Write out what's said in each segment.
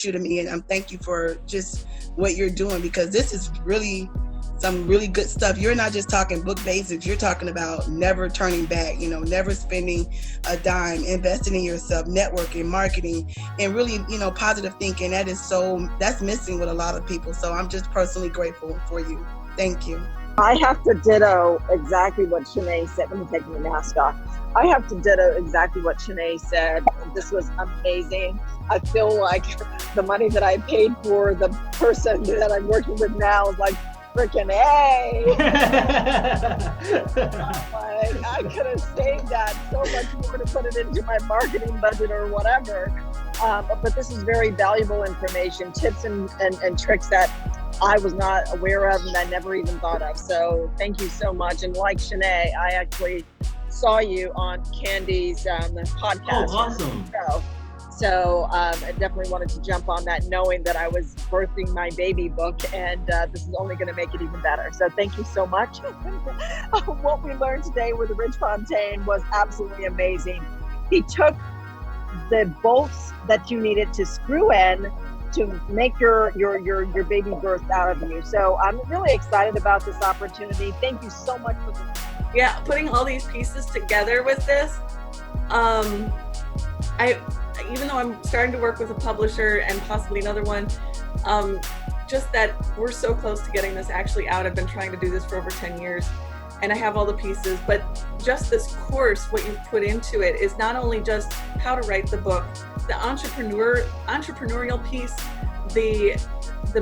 you to me, and thank you for just what you're doing, because this is really some really good stuff. You're not just talking book basics, you're talking about never turning back, never spending a dime, investing in yourself, networking, marketing, and really, positive thinking. That's missing with a lot of people. So I'm just personally grateful for you. Thank you. I have to ditto exactly what Shanay said. Let me take my mask off. I have to ditto exactly what Shanay said. This was amazing. I feel like the money that I paid for the person that I'm working with now is like, freaking A. Like, I could have saved that so much more to put it into my marketing budget or whatever. But this is very valuable information, tips and tricks that I was not aware of and I never even thought of. So thank you so much. And like Shanay, I actually saw you on Candy's podcast. Oh, awesome. So I definitely wanted to jump on that, knowing that I was birthing my baby book, and this is only going to make it even better. So thank you so much. What we learned today with Rich Fontaine was absolutely amazing. He took the bolts that you needed to screw in to make your baby birth out of you. So I'm really excited about this opportunity. Thank you so much for this. Yeah, putting all these pieces together with this, even though I'm starting to work with a publisher and possibly another one, just that we're so close to getting this actually out. I've been trying to do this for over 10 years and I have all the pieces, but just this course, what you've put into it is not only just how to write the book, the entrepreneurial piece, the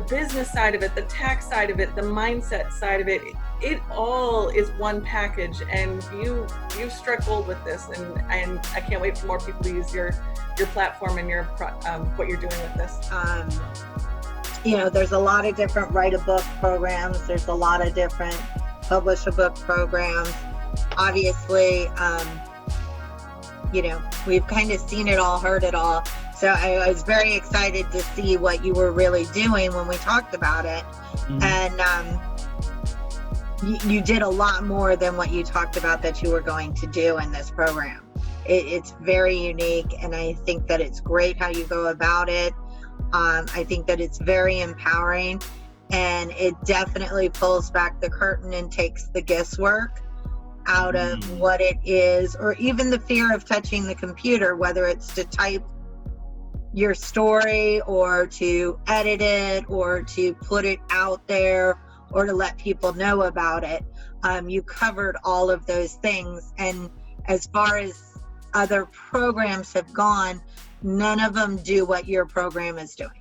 business side of it, the tax side of it, the mindset side of it, it all is one package, and you've struck gold with this, and I can't wait for more people to use your platform and your what you're doing with this. There's a lot of different write a book programs. There's a lot of different publish a book programs. Obviously, we've kind of seen it all, heard it all. So I was very excited to see what you were really doing when we talked about it. Mm-hmm. And you did a lot more than what you talked about that you were going to do in this program. It's very unique, and I think that it's great how you go about it. I think that it's very empowering, and it definitely pulls back the curtain and takes the guesswork out of what it is, or even the fear of touching the computer, whether it's to type your story or to edit it or to put it out there or to let people know about it. You covered all of those things, and as far as other programs have gone, none of them do what your program is doing.